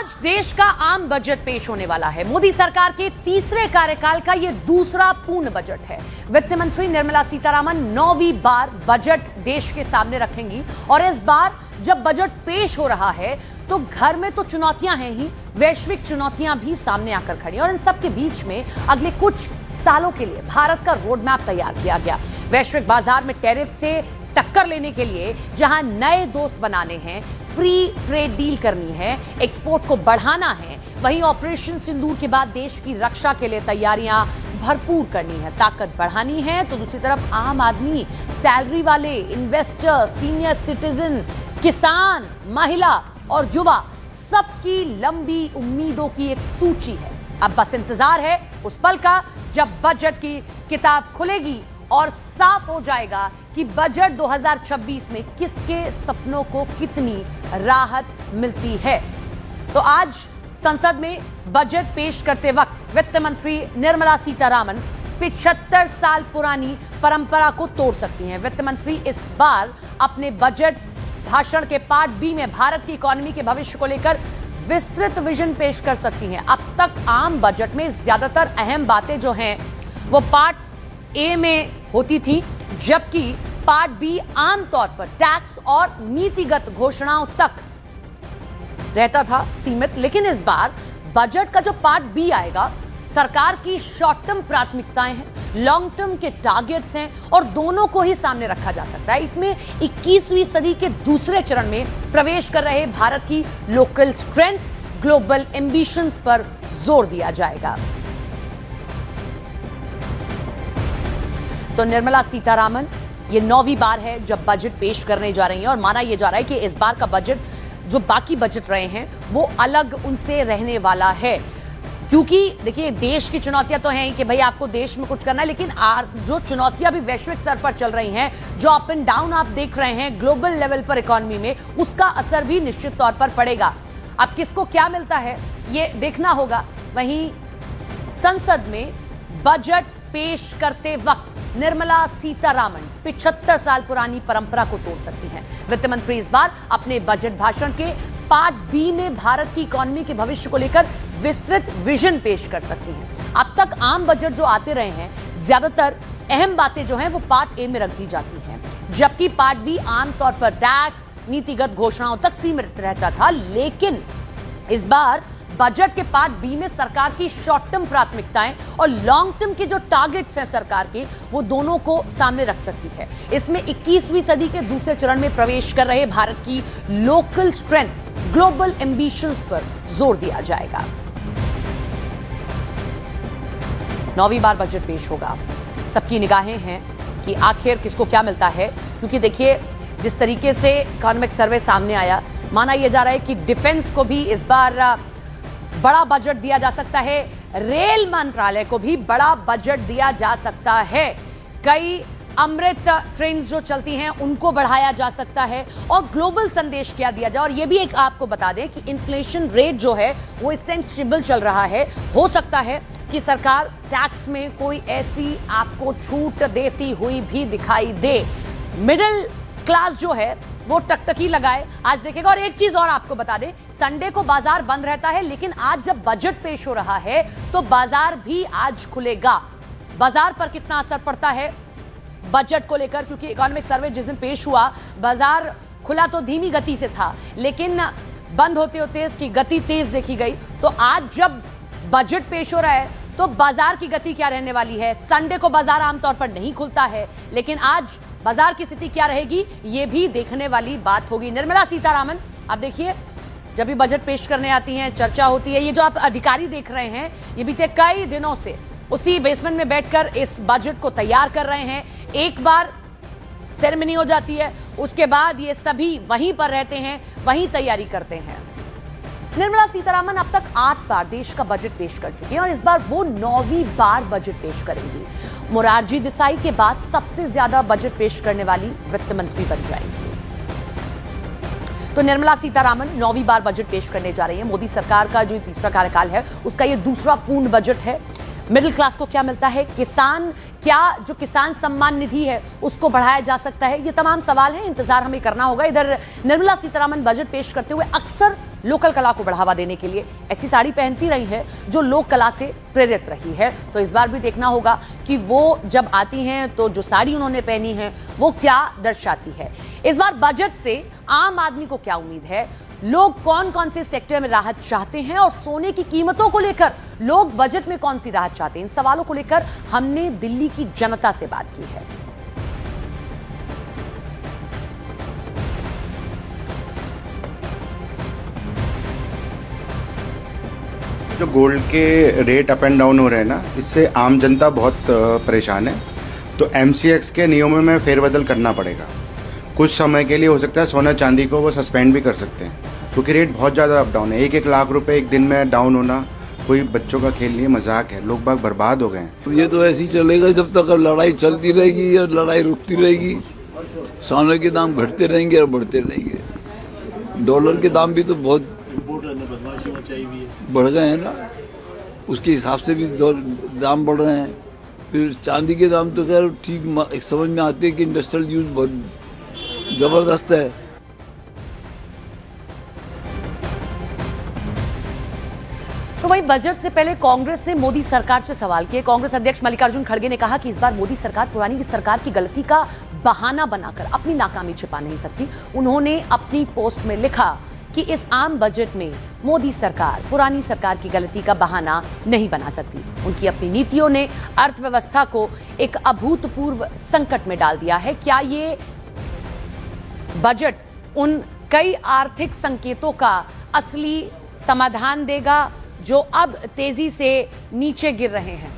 आज देश का आम बजट पेश होने वाला है। मोदी सरकार के तीसरे कार्यकाल का यह दूसरा पूर्ण बजट है। वित्त मंत्री निर्मला सीतारामन 9वीं बार बजट देश के सामने रखेंगी और इस बार जब बजट पेश हो रहा है तो घर में तो चुनौतियां हैं ही, वैश्विक चुनौतियां भी सामने आकर खड़ी और इन सब के बीच में अगले कुछ सालों के लिए भारत का रोड मैप तैयार किया गया। वैश्विक बाजार में टैरिफ से टक्कर लेने के लिए जहां नए दोस्त बनाने हैं, फ्री ट्रेड डील करनी है, एक्सपोर्ट को बढ़ाना है, वहीं ऑपरेशन सिंदूर के बाद देश की रक्षा के लिए तैयारियां भरपूर करनी है, ताकत बढ़ानी है। तो दूसरी तरफ आम आदमी, सैलरी वाले, इन्वेस्टर, सीनियर सिटीजन, किसान, महिला और युवा, सबकी लंबी उम्मीदों की एक सूची है। अब बस इंतजार है उस पल का जब बजट की किताब खुलेगी और साफ हो जाएगा कि बजट 2026 में किसके सपनों को कितनी राहत मिलती है। तो आज संसद में बजट पेश करते वक्त वित्त मंत्री निर्मला सीतारामन 75 साल पुरानी परंपरा को तोड़ सकती हैं। वित्त मंत्री इस बार अपने बजट भाषण के पार्ट बी में भारत की इकोनॉमी के भविष्य को लेकर विस्तृत विजन पेश कर सकती हैं। अब तक आम बजट में ज्यादातर अहम बातें जो हैं वो पार्ट ए में होती थी, जबकि पार्ट बी आमतौर पर टैक्स और नीतिगत घोषणाओं तक रहता था सीमित। लेकिन इस बार बजट का जो पार्ट बी आएगा, सरकार की शॉर्ट टर्म प्राथमिकताएं हैं, लॉन्ग टर्म के टारगेट्स हैं और दोनों को ही सामने रखा जा सकता है। इसमें 21वीं सदी के दूसरे चरण में प्रवेश कर रहे भारत की लोकल स्ट्रेंथ, ग्लोबल एम्बिशंस पर जोर दिया जाएगा। तो निर्मला सीतारामन ये 9वीं बार है जब बजट पेश करने जा रही हैं और माना यह जा रहा है कि इस बार का बजट जो बाकी बजट रहे हैं वो अलग उनसे रहने वाला है। क्योंकि देखिए, देश की चुनौतियां तो हैं कि भाई आपको देश में कुछ करना है, लेकिन जो चुनौतियां भी वैश्विक स्तर पर चल रही हैं, जो अप एंड डाउन आप देख रहे हैं ग्लोबल लेवल पर इकोनॉमी में, उसका असर भी निश्चित तौर पर पड़ेगा। अब किसको क्या मिलता है ये देखना होगा। वहीं संसद में बजट पेश करते वक्त निर्मला सीतारामन 75 साल पुरानी परंपरा को तोड़ सकती हैं। वित्त मंत्री इस बार अपने बजट भाषण के पार्ट बी में भारत की इकोनॉमी के भविष्य को लेकर विस्तृत विजन पेश कर सकती हैं। अब तक आम बजट जो आते रहे हैं, ज्यादातर अहम बातें जो हैं वो पार्ट ए में रख दी जाती हैं, जबकि पार्ट बी आमतौर पर टैक्स, नीतिगत घोषणाओं तक सीमित रहता था। लेकिन इस बार बजट के पार्ट बी में सरकार की शॉर्ट टर्म प्राथमिकताएं और लॉन्ग टर्म के जो टारगेट्स हैं सरकार के, वो दोनों को सामने रख सकती है। इसमें 21वीं सदी के दूसरे चरण में प्रवेश कर रहे भारत की लोकल स्ट्रेंथ, ग्लोबल एम्बिशंस पर जोर दिया जाएगा। 9वीं बार बजट पेश होगा। सबकी निगाहें हैं कि आखिर किसको क्या मिलता है, क्योंकि देखिए जिस तरीके से इकोनॉमिक सर्वे सामने आया, माना यह जा रहा है कि डिफेंस को भी इस बार बड़ा बजट दिया जा सकता है, रेल मंत्रालय को भी बड़ा बजट दिया जा सकता है, कई अमृत ट्रेन जो चलती हैं उनको बढ़ाया जा सकता है और ग्लोबल संदेश क्या दिया जाए। और ये भी एक आपको बता दें कि इन्फ्लेशन रेट जो है वो इस टाइम स्टेबल चल रहा है। हो सकता है कि सरकार टैक्स में कोई ऐसी आपको छूट देती हुई भी दिखाई दे, मिडिल क्लास जो है वो टकटकी लगाए, आज देखेगा। और एक चीज और आपको बता दें, संडे को बाजार बंद रहता है, लेकिन आज जब बजट पेश हो रहा है तो बाजार भी आज खुलेगा। बाजार पर कितना असर पड़ता है बजट को लेकर, क्योंकि इकोनॉमिक सर्वे जिस दिन पेश हुआ, बाजार खुला तो धीमी गति से था, लेकिन बंद होते होते इसकी गति तेज देखी गई। तो आज जब बजट पेश हो रहा है तो बाजार की गति क्या रहने वाली है। संडे को बाजार आमतौर पर नहीं खुलता है, लेकिन आज बाजार की स्थिति क्या रहेगी ये भी देखने वाली बात होगी। निर्मला सीतारामन, अब देखिए, जब भी बजट पेश करने आती हैं चर्चा होती है। ये जो आप अधिकारी देख रहे हैं, ये बीते कई दिनों से उसी बेसमेंट में बैठकर इस बजट को तैयार कर रहे हैं। एक बार सेरेमनी हो जाती है, उसके बाद ये सभी वहीं पर रहते हैं, वहीं तैयारी करते हैं। निर्मला सीतारामन अब तक 8 बार देश का बजट पेश कर चुकी हैं और इस बार वो 9वीं बार बजट पेश करेंगी। मोरारजी देसाई के बाद सबसे ज्यादा बजट पेश करने वाली वित्त मंत्री बन जाएंगी। तो निर्मला सीतारामन 9वीं बार बजट पेश करने जा रही है। मोदी सरकार का जो तीसरा कार्यकाल है उसका ये दूसरा पूर्ण बजट है। मिडिल क्लास को क्या मिलता है, किसान क्या जो किसान सम्मान निधि है उसको बढ़ाया जा सकता है, ये तमाम सवाल हैं, इंतजार हमें करना होगा। इधर निर्मला सीतारमण बजट पेश करते हुए अक्सर लोकल कला को बढ़ावा देने के लिए ऐसी साड़ी पहनती रही है जो लोक कला से प्रेरित रही है। तो इस बार भी देखना होगा कि वो जब आती हैं तो जो साड़ी उन्होंने पहनी है वो क्या दर्शाती है। इस बार बजट से आम आदमी को क्या उम्मीद है, लोग कौन कौन से सेक्टर में राहत चाहते हैं और सोने की कीमतों को लेकर लोग बजट में कौन सी राहत चाहते हैं, इन सवालों को लेकर हमने दिल्ली की जनता से बात की है। जो गोल्ड के रेट अप एंड डाउन हो रहे हैं ना, इससे आम जनता बहुत परेशान है। तो एमसीएक्स के नियमों में फेरबदल करना पड़ेगा। कुछ समय के लिए हो सकता है सोना चांदी को वो सस्पेंड भी कर सकते हैं, क्योंकि रेट बहुत ज़्यादा अप डाउन है। 1-1 लाख रुपए एक दिन में डाउन होना कोई बच्चों का खेल नहीं है, मजाक है। लोग बाग बर्बाद हो गए हैं। ये तो ऐसे ही चलेगा जब तक लड़ाई चलती रहेगी या लड़ाई रुकती रहेगी। सोने के दाम घटते रहेंगे और बढ़ते रहेंगे। डॉलर के दाम भी तो बहुत बढ़ गए हैं ना, उसके हिसाब से भी दाम बढ़ रहे हैं। फिर चांदी के दाम तो खैर ठीक समझ में आते हैं कि इंडस्ट्रियल यूज बहुत जबरदस्त है। तो वहीं बजट से पहले कांग्रेस ने मोदी सरकार से सवाल किए। कांग्रेस अध्यक्ष मल्लिकार्जुन खड़गे ने कहा कि इस बार मोदी सरकार पुरानी सरकार की गलती का बहाना बनाकर अपनी नाकामी छिपा नहीं सकती। उन्होंने अपनी पोस्ट में लिखा कि इस आम बजट में मोदी सरकार पुरानी सरकार की गलती का बहाना नहीं बना सकती। उनकी अपनी नीतियों ने अर्थव्यवस्था को एक अभूतपूर्व संकट में डाल दिया है। क्या ये बजट उन कई आर्थिक संकेतों का असली समाधान देगा जो अब तेजी से नीचे गिर रहे हैं?